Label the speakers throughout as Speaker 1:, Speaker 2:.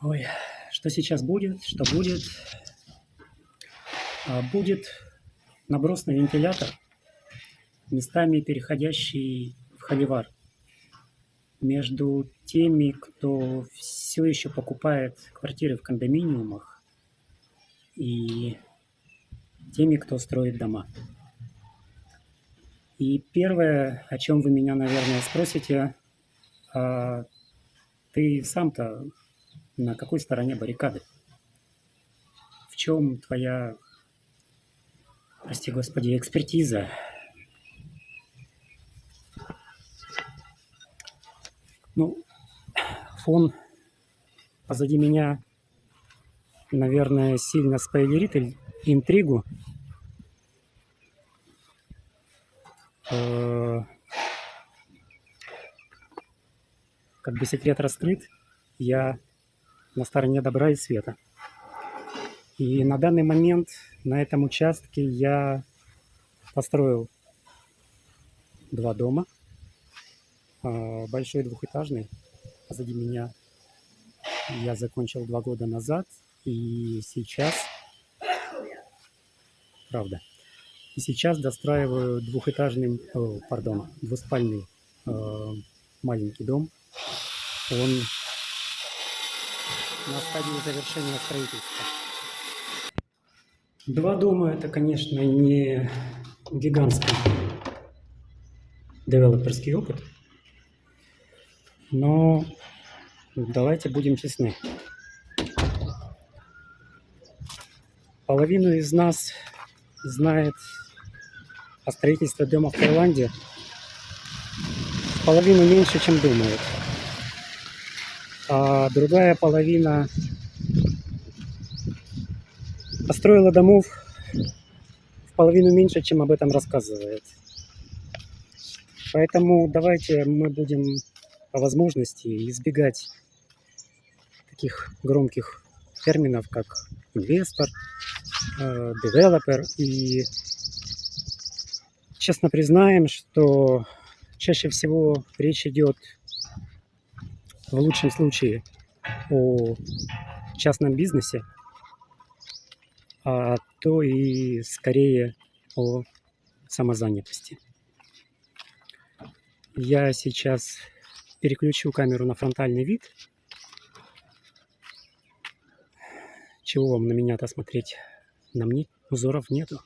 Speaker 1: Ой, что сейчас будет? Что будет? Будет набросный вентилятор, местами переходящий в холивар, между теми, кто все еще покупает квартиры в кондоминиумах, и теми, кто строит дома. И первое, о чем вы меня, наверное, спросите, а ты сам-то на какой стороне баррикады? В чем твоя, прости господи, экспертиза? Ну, фон позади меня, наверное, сильно спойлерит интригу. Как бы секрет раскрыт, я на стороне добра и света. И на данный момент на этом участке я построил 2 дома. Большой двухэтажный позади меня я закончил 2 года назад. И сейчас, правда, и сейчас достраиваю двуспальный маленький дом. Он на стадии завершения строительства. 2 дома – это, конечно, не гигантский девелоперский опыт, но давайте будем честны. Половину из нас знает о строительстве дома в Таиланде, половину меньше, чем думает. А другая половина построила домов в половину меньше, чем об этом рассказывает. Поэтому давайте мы будем по возможности избегать таких громких терминов, как инвестор, девелопер. И честно признаем, что чаще всего речь идет в лучшем случае о частном бизнесе, а то и скорее о самозанятости. Я сейчас переключу камеру на фронтальный вид. Чего вам на меня-то смотреть? На мне узоров нету.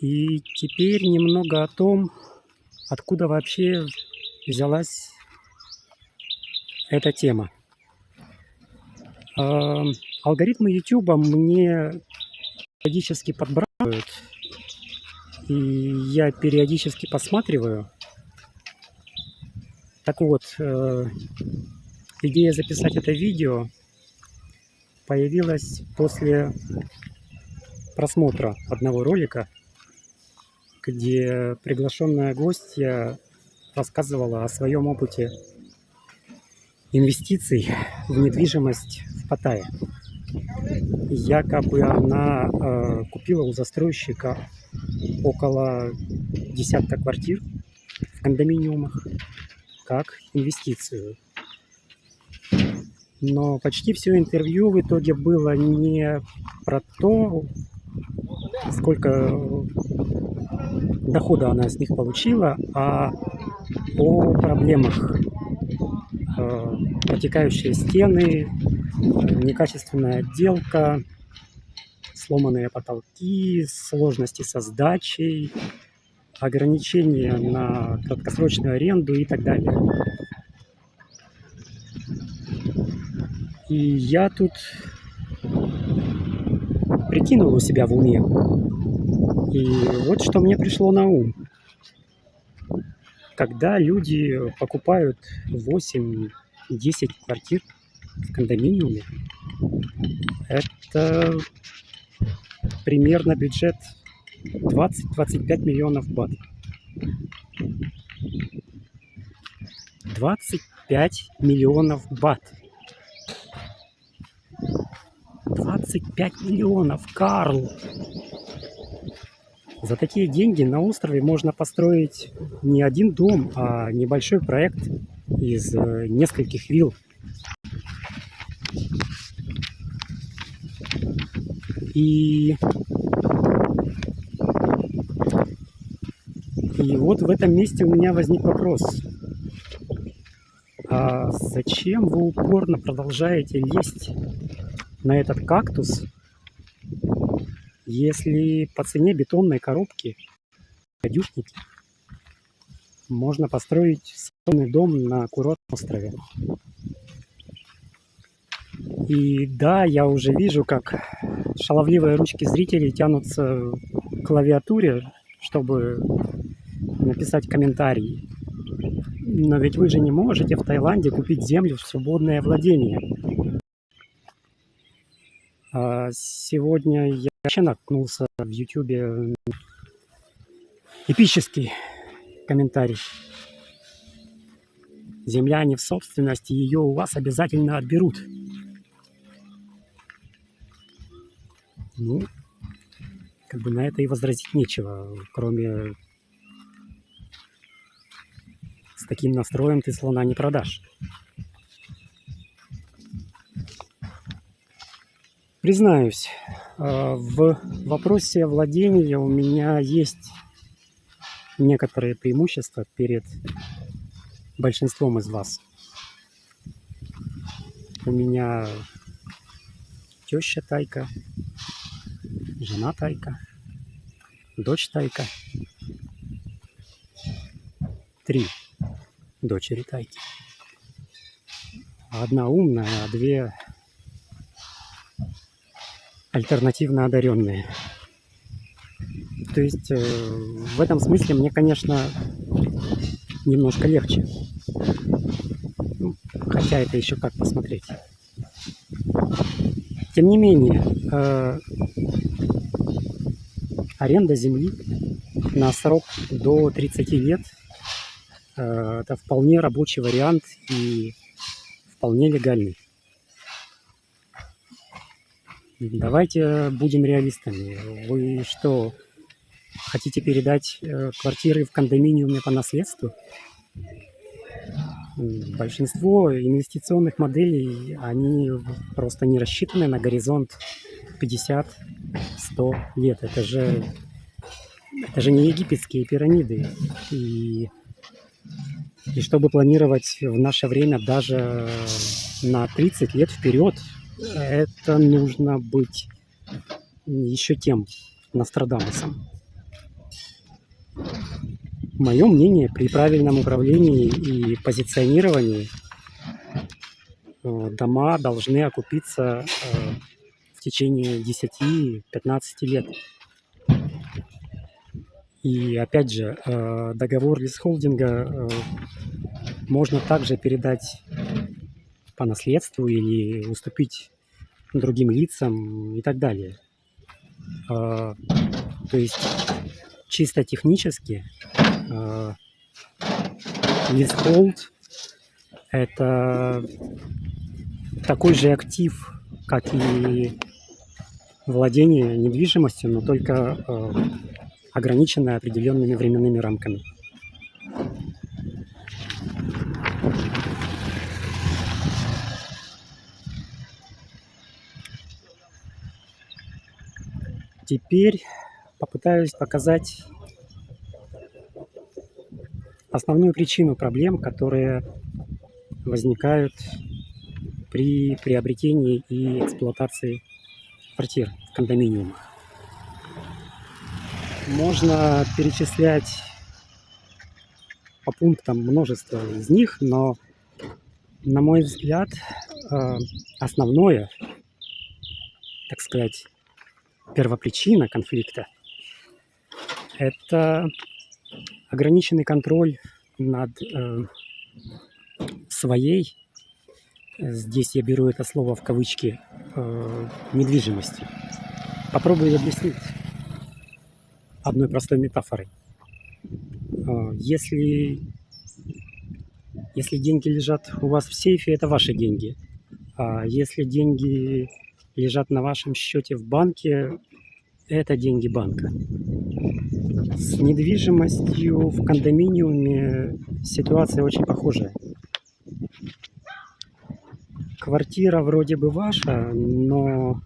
Speaker 1: И теперь немного о том, откуда вообще взялась эта тема. Алгоритмы YouTube мне периодически подбрасывают, и я периодически посматриваю. Так вот, идея записать это видео появилась после просмотра одного ролика, где приглашенная гостья рассказывала о своем опыте инвестиций в недвижимость в Паттайе. Якобы она купила у застройщика около десятка квартир в кондоминиумах как инвестицию. Но почти все интервью в итоге было не про то, сколько дохода она с них получила, а о проблемах. Протекающие стены, некачественная отделка, сломанные потолки, сложности со сдачей, ограничения на краткосрочную аренду и так далее. И я тут прикинул у себя в уме. И вот что мне пришло на ум. Когда люди покупают 8-10 квартир в кондоминиуме, это примерно бюджет 20-25 миллионов бат. 25 миллионов бат. 25 миллионов, Карл! За такие деньги на острове можно построить не один дом, а небольшой проект из нескольких вилл. И вот в этом месте у меня возник вопрос. А зачем вы упорно продолжаете лезть на этот кактус, если по цене бетонной коробки, гадюшники, можно построить сонный дом на курортном острове? И да, я уже вижу, как шаловливые ручки зрителей тянутся к клавиатуре, чтобы написать комментарий. Но ведь вы же не можете в Таиланде купить землю в свободное владение. Сегодня я вообще наткнулся в Ютубе эпический комментарий. Земля не в собственности, ее у вас обязательно отберут. Ну, как бы на это и возразить нечего, кроме с таким настроем ты слона не продашь. Признаюсь, в вопросе владения у меня есть некоторые преимущества перед большинством из вас. У меня теща тайка, жена тайка, дочь тайка, 3 дочери тайки. Одна умная, а 2 альтернативно одаренные. То есть в этом смысле мне, конечно, немножко легче. Ну, хотя это еще как посмотреть. Тем не менее, аренда земли на срок до 30 лет это вполне рабочий вариант и вполне легальный. Давайте будем реалистами. Вы что, хотите передать квартиры в кондоминиуме по наследству? Большинство инвестиционных моделей, они просто не рассчитаны на горизонт 50-100 лет. Это же не египетские пирамиды. И чтобы планировать в наше время даже на 30 лет вперед, это нужно быть еще тем Нострадамусом. Мое мнение, при правильном управлении и позиционировании дома должны окупиться в течение 10-15 лет. И опять же, договор лизхолдинга можно также передать по наследству или уступить другим лицам и так далее. То есть чисто технически лизхолд – это такой же актив, как и владение недвижимостью, но только ограниченное определенными временными рамками. Теперь попытаюсь показать основную причину проблем, которые возникают при приобретении и эксплуатации квартир в кондоминиумах. Можно перечислять по пунктам множество из них, но, на мой взгляд, основное, так сказать, первопричина конфликта – это ограниченный контроль над своей, здесь я беру это слово в кавычки, недвижимостью. Попробую объяснить одной простой метафорой. Если деньги лежат у вас в сейфе, это ваши деньги. А если деньги лежат на вашем счете в банке, это деньги банка. С недвижимостью в кондоминиуме ситуация очень похожая. квартира вроде бы ваша, но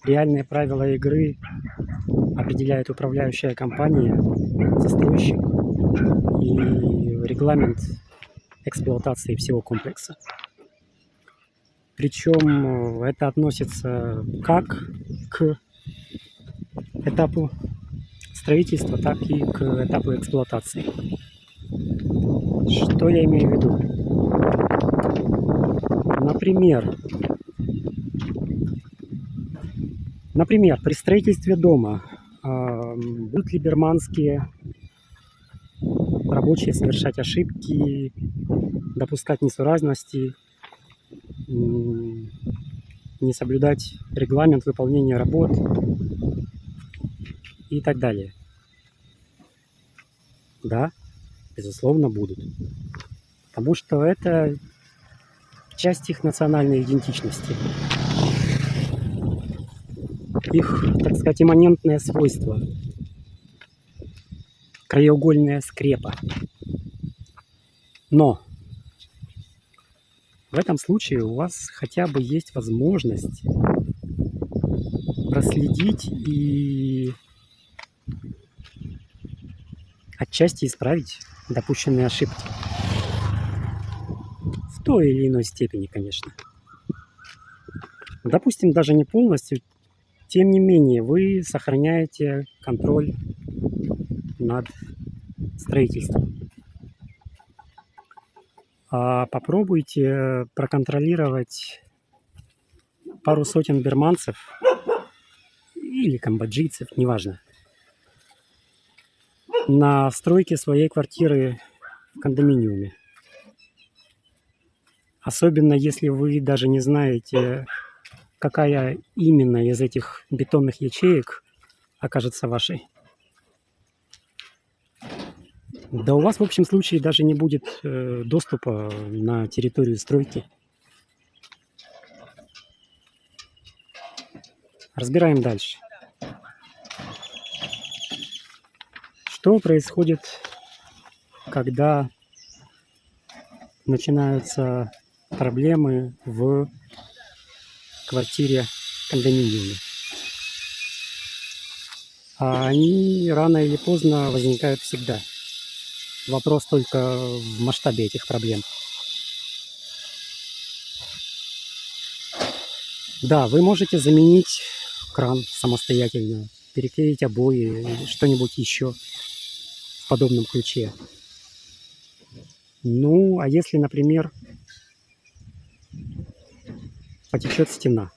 Speaker 1: реальные правила игры определяет управляющая компания, застройщик и регламент эксплуатации всего комплекса. Причем это относится как к этапу строительства, так и к этапу эксплуатации. Что я имею в виду? Например, при строительстве дома будут ли бирманские рабочие совершать ошибки, допускать несуразности, не соблюдать регламент выполнения работ и так далее? Да, безусловно, будут. Потому что это часть их национальной идентичности. Их, так сказать, имманентное свойство. Краеугольная скрепа. Но в этом случае у вас хотя бы есть возможность проследить и отчасти исправить допущенные ошибки. В той или иной степени, конечно. Допустим, даже не полностью. Тем не менее, вы сохраняете контроль над строительством. Попробуйте проконтролировать пару сотен бирманцев или камбоджийцев, неважно, на стройке своей квартиры в кондоминиуме. Особенно если вы даже не знаете, какая именно из этих бетонных ячеек окажется вашей. Да у вас в общем случае даже не будет доступа на территорию стройки. Разбираем дальше. Что происходит, когда начинаются проблемы в квартире кондоминиуме? Они рано или поздно возникают всегда. Вопрос только в масштабе этих проблем. Да, вы можете заменить кран самостоятельно, переклеить обои, что-нибудь еще в подобном ключе. Ну, а если, например, потечет стена?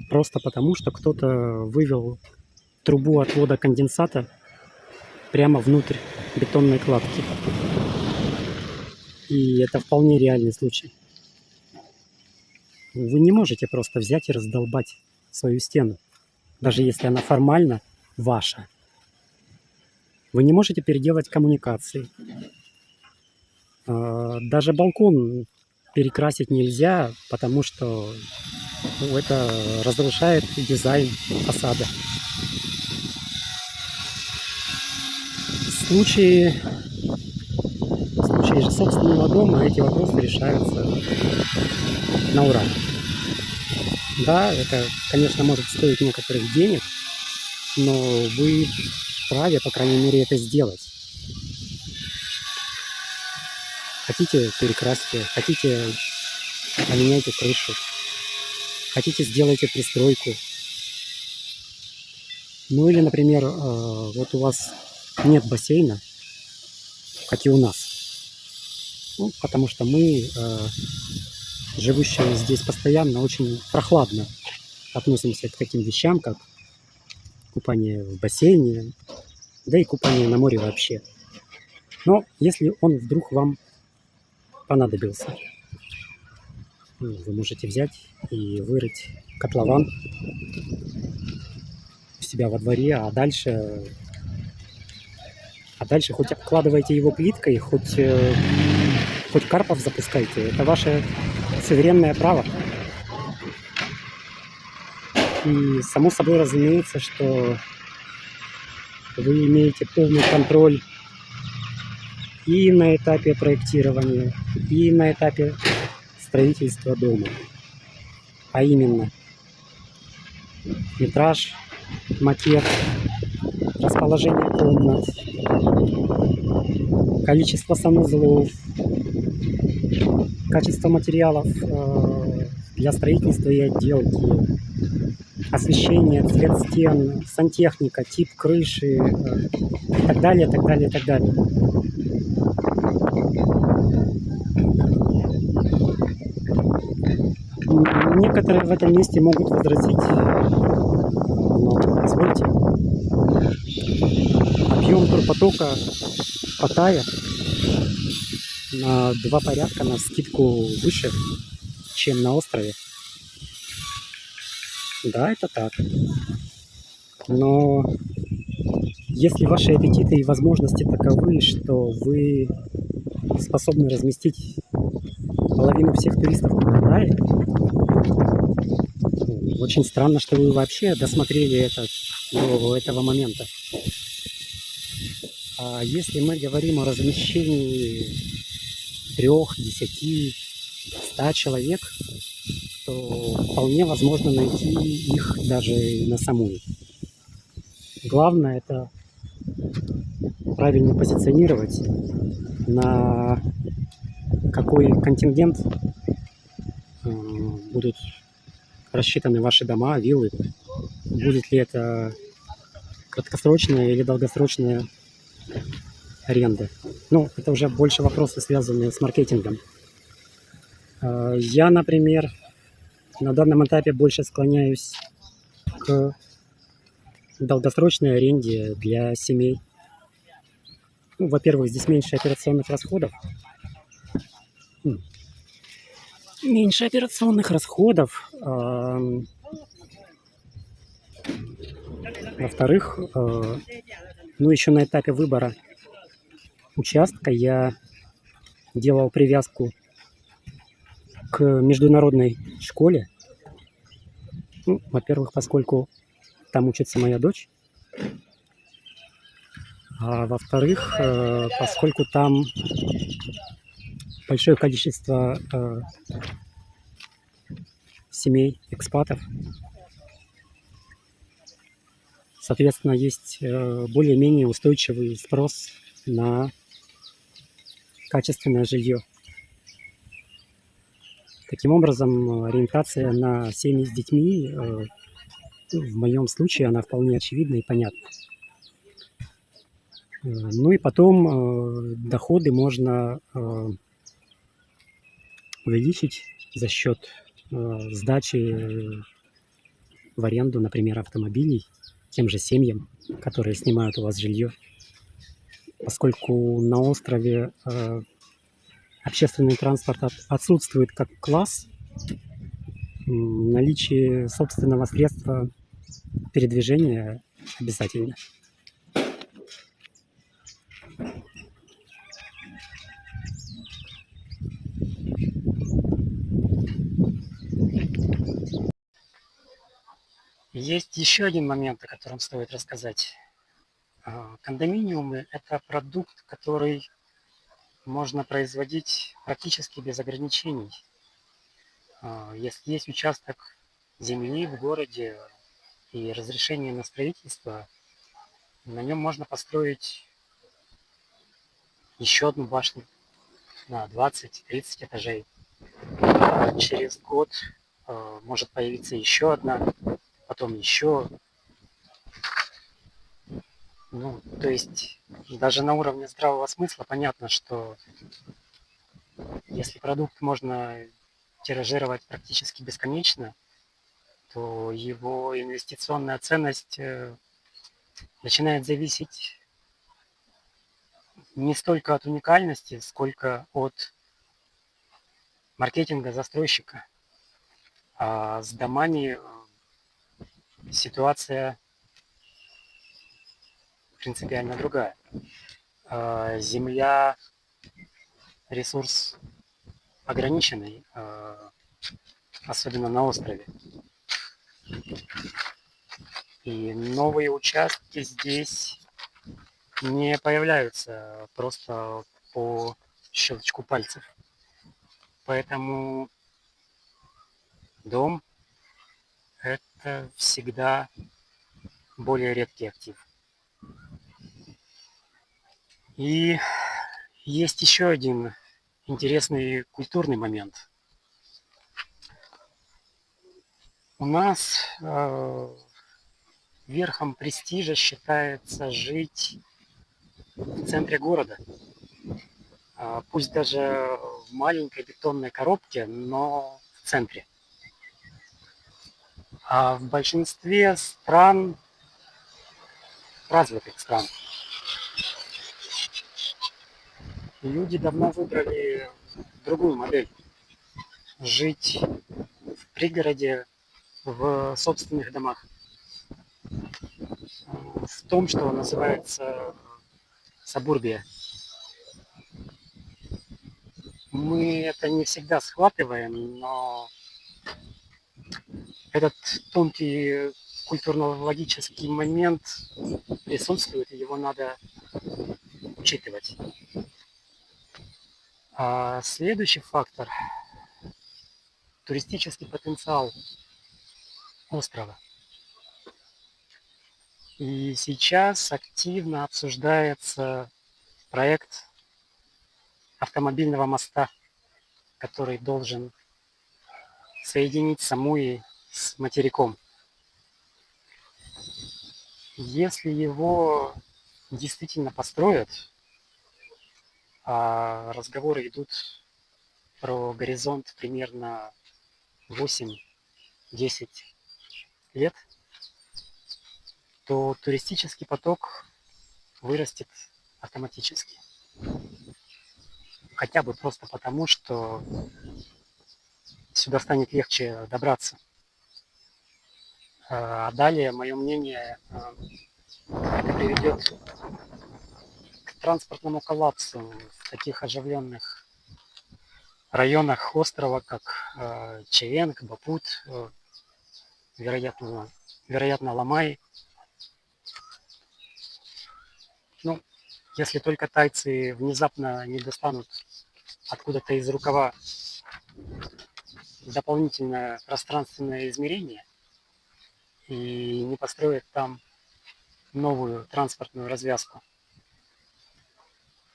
Speaker 1: Просто потому, что кто-то вывел трубу отвода конденсата прямо внутрь бетонной кладки. И это вполне реальный случай. Вы не можете просто взять и раздолбать свою стену, даже если она формально ваша. Вы не можете переделать коммуникации. Даже балкон перекрасить нельзя, потому что это разрушает дизайн фасада. В случае же собственного дома эти вопросы решаются на ура. Да, это, конечно, может стоить некоторых денег, но вы вправе, по крайней мере, это сделать. Хотите, перекрасьте, хотите, поменяйте крышу, хотите, сделайте пристройку. Ну или, например, вот у вас нет бассейна, как и у нас. Ну, потому что мы, живущие здесь постоянно, очень прохладно относимся к таким вещам, как купание в бассейне, да и купание на море вообще. Но если он вдруг вам понадобился, вы можете взять и вырыть котлован у себя во дворе, а дальше хоть обкладывайте его плиткой, хоть карпов запускайте. Это ваше суверенное право. И само собой разумеется, что вы имеете полный контроль и на этапе проектирования, и на этапе строительства дома. А именно метраж, макет, расположение комнат, количество санузлов, качество материалов для строительства и отделки, освещение, цвет стен, сантехника, тип крыши, и так далее, так далее, так далее. Некоторые в этом месте могут возразить, но позвольте, объем турпотока в Паттайе на 2 порядка на скидку выше, чем на острове. Да, это так. Но если ваши аппетиты и возможности таковы, что вы способны разместить половину всех туристов в Паттайе, очень странно, что вы вообще досмотрели это до этого момента. А если мы говорим о размещении 3, 10, 100 человек, то вполне возможно найти их даже на Самуи. Главное это правильно позиционировать, на какой контингент будут рассчитаны ваши дома, виллы. Будет ли это краткосрочная или долгосрочная аренда. Ну, это уже больше вопросы, связанные с маркетингом. Я, например, на данном этапе больше склоняюсь к долгосрочной аренде для семей. Ну, во-первых, здесь меньше операционных расходов. Меньше операционных расходов. Во-вторых, ну, еще на этапе выбора участка я делал привязку к международной школе. Ну, во-первых, поскольку там учится моя дочь. А во-вторых, поскольку там большое количество семей, экспатов, соответственно, есть более-менее устойчивый спрос на качественное жилье. Таким образом, ориентация на семьи с детьми, в моем случае, она вполне очевидна и понятна. Ну и потом доходы можно увеличить за счет сдачи в аренду, например, автомобилей тем же семьям, которые снимают у вас жилье. Поскольку на острове общественный транспорт отсутствует как класс, наличие собственного средства передвижения обязательно. Есть еще один момент, о котором стоит рассказать. Кондоминиумы – это продукт, который можно производить практически без ограничений. Если есть участок земли в городе и разрешение на строительство, на нем можно построить еще одну башню на 20-30 этажей. Через год может появиться еще одна, потом еще. Ну, то есть даже на уровне здравого смысла понятно, что если продукт можно тиражировать практически бесконечно, то его инвестиционная ценность начинает зависеть не столько от уникальности, сколько от маркетинга застройщика. А с домами ситуация принципиально другая. Земля – ресурс ограниченный, особенно на острове. И новые участки здесь не появляются просто по щелчку пальцев. Поэтому Дом– это всегда более редкий актив. И есть еще один интересный культурный момент. У нас верхом престижа считается жить в центре города. Пусть даже в маленькой бетонной коробке, но в центре. А в большинстве стран, развитых стран, люди давно выбрали другую модель. Жить в пригороде, в собственных домах. В том, что называется сабурбия. Мы это не всегда схватываем, но этот тонкий культурно-логический момент присутствует, и его надо учитывать. А следующий фактор– туристический потенциал острова. И сейчас активно обсуждается проект автомобильного моста, который должен соединить Самуи с материком. Если его действительно построят, а разговоры идут про горизонт примерно 8-10 лет, то туристический поток вырастет автоматически. Хотя бы просто потому, что сюда станет легче добраться. А далее, мое мнение, это приведет к транспортному коллапсу в таких оживленных районах острова, как Чаенг, Бапут, вероятно, Ламай. Ну, если только тайцы внезапно не достанут откуда-то из рукава дополнительное пространственное измерение и не построят там новую транспортную развязку,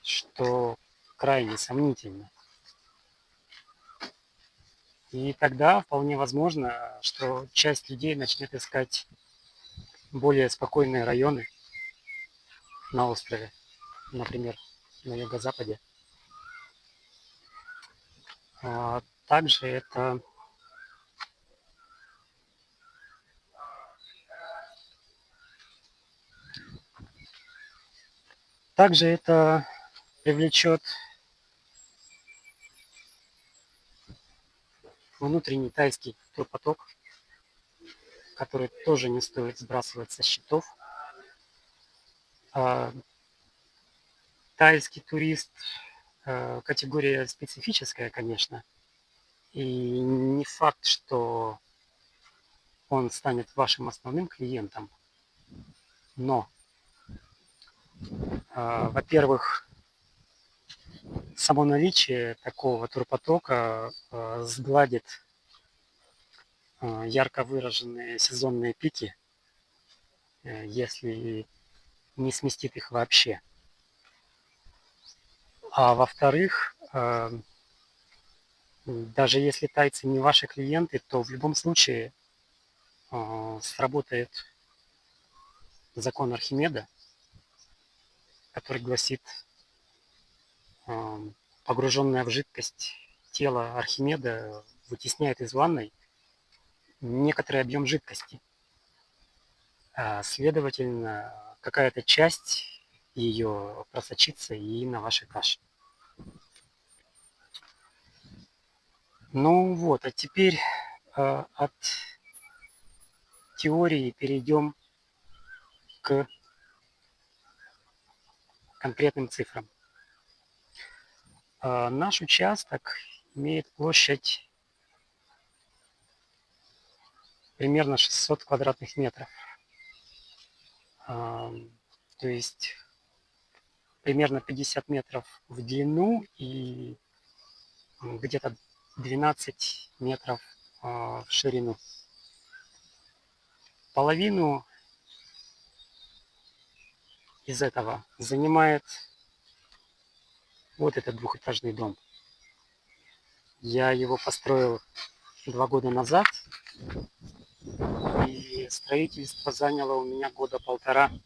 Speaker 1: что крайне сомнительно. И тогда вполне возможно, что часть людей начнет искать более спокойные районы на острове, например, на юго-западе. Также это привлечет внутренний тайский турпоток, который тоже не стоит сбрасывать со счетов. Тайский турист категория специфическая, конечно, и не факт, что он станет вашим основным клиентом, но, во-первых, само наличие такого турпотока сгладит ярко выраженные сезонные пики, если не сместит их вообще. А во-вторых, даже если тайцы не ваши клиенты, то в любом случае сработает закон Архимеда, который гласит, погруженное в жидкость тело Архимеда вытесняет из ванной некоторый объем жидкости. Следовательно, какая-то часть ее просочится и на ваш этаж. Ну вот, а теперь от теории перейдем к конкретным цифрам. Наш участок имеет площадь примерно 600 квадратных метров. То есть примерно 50 метров в длину и где-то 12 метров в ширину. Половину из этого занимает вот этот двухэтажный дом. Я его построил 2 года назад, и строительство заняло у меня года 1,5,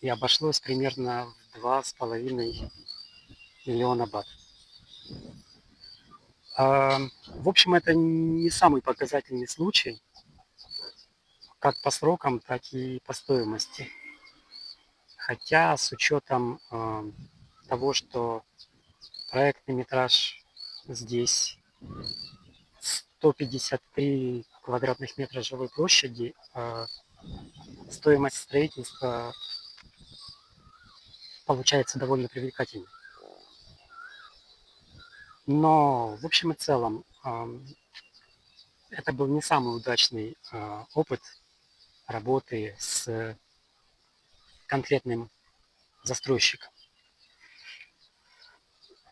Speaker 1: и обошлось примерно в 2,5 миллиона бат. В общем, это не самый показательный случай, как по срокам, так и по стоимости. Хотя с учетом того, что проектный метраж здесь 153 квадратных метра жилой площади, стоимость строительства получается довольно привлекательной. Но в общем и целом это был не самый удачный опыт работы с конкретным застройщиком.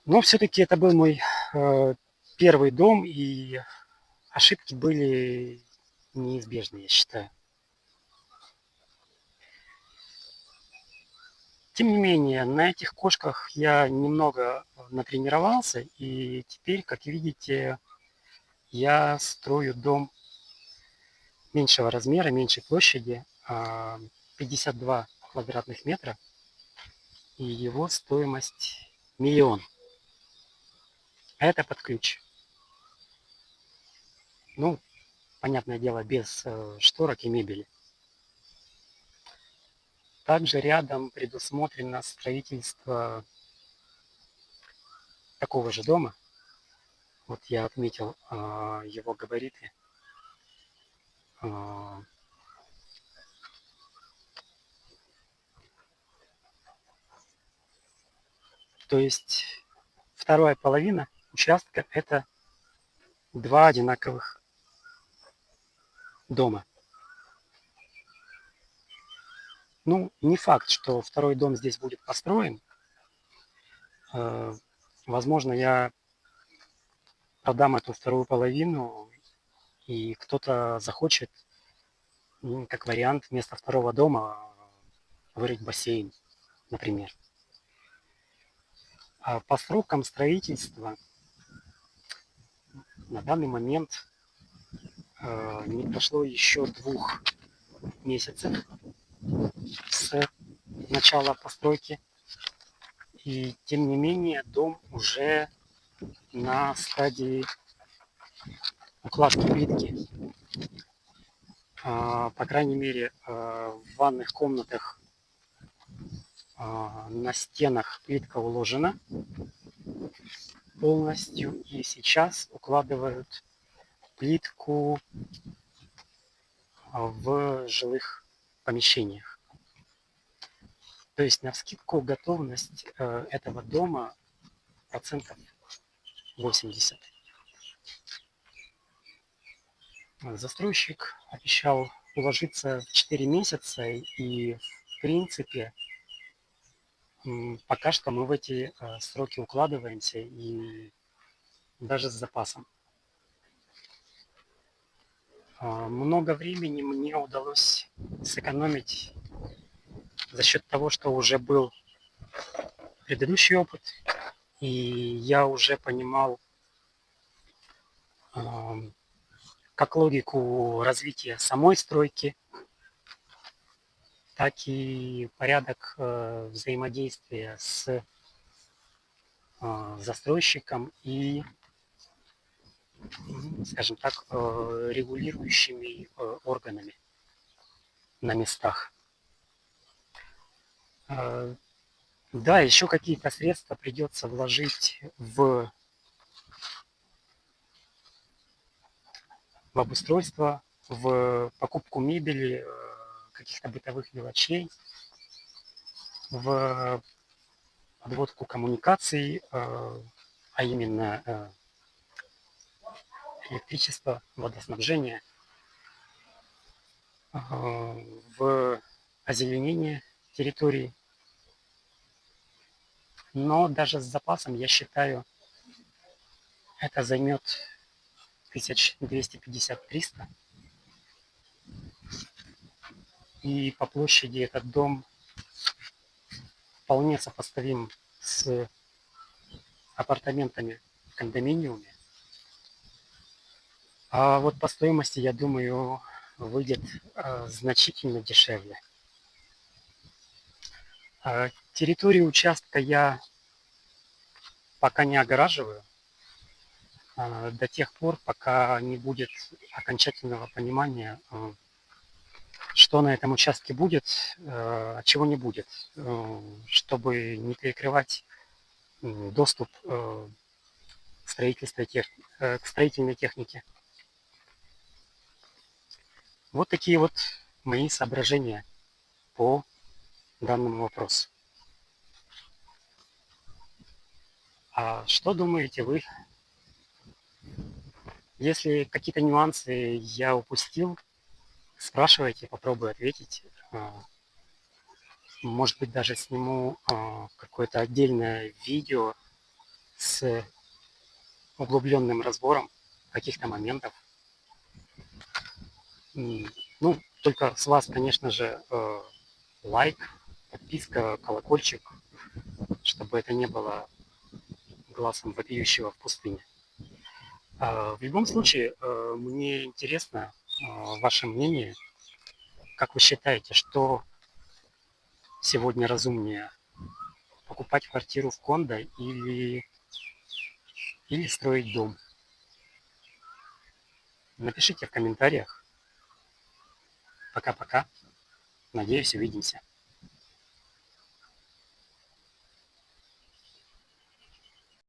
Speaker 1: Но все-таки это был мой первый дом, и ошибки были неизбежны, я считаю. Тем не менее, на этих кошках я немного натренировался, и теперь, как видите, я строю дом меньшего размера, меньшей площади, 52 квадратных метра, и его стоимость 1 000 000. А это под ключ. Ну, понятное дело, без шторок и мебели. Также рядом предусмотрено строительство такого же дома. Вот я отметил его габариты. То есть вторая половина участка – это 2 одинаковых дома. Ну, не факт, что второй дом здесь будет построен. Возможно, я продам эту вторую половину, и кто-то захочет, как вариант, вместо второго дома вырыть бассейн, например. А по срокам строительства на данный момент не прошло еще 2 месяцев с начала постройки. И тем не менее дом уже на стадии укладки плитки. По крайней мере, в ванных комнатах на стенах плитка уложена полностью, и сейчас укладывают плитку в жилых помещениях. То есть навскидку готовность этого дома 80%. Застройщик обещал уложиться в 4 месяца, и в принципе пока что мы в эти сроки укладываемся, и даже с запасом. Много времени мне удалось сэкономить за счет того, что уже был предыдущий опыт, и я уже понимал как логику развития самой стройки, так и порядок взаимодействия с застройщиком и, скажем так, регулирующими органами на местах. Да, еще какие-то средства придется вложить в обустройство, в покупку мебели, каких-то бытовых мелочей, в подводку коммуникаций, а именно электричество, водоснабжение, в озеленение территории. Но даже с запасом, я считаю, это займет 1250-300. И по площади этот дом вполне сопоставим с апартаментами в кондоминиуме. А вот по стоимости, я думаю, выйдет значительно дешевле. Территорию участка я пока не огораживаю до тех пор, пока не будет окончательного понимания, что на этом участке будет, а чего не будет, чтобы не перекрывать доступ к строительной технике. Вот такие вот мои соображения по данному вопросу. А что думаете вы? Если какие-то нюансы я упустил, спрашивайте, попробую ответить. Может быть, даже сниму какое-то отдельное видео с углубленным разбором каких-то моментов. Ну, только с вас, конечно же, лайк, подписка, колокольчик, чтобы это не было глазом вопиющего в пустыне. В любом случае, мне интересно ваше мнение. Как вы считаете, что сегодня разумнее? Покупать квартиру в кондо или строить дом? Напишите в комментариях. Пока-пока. Надеюсь, увидимся.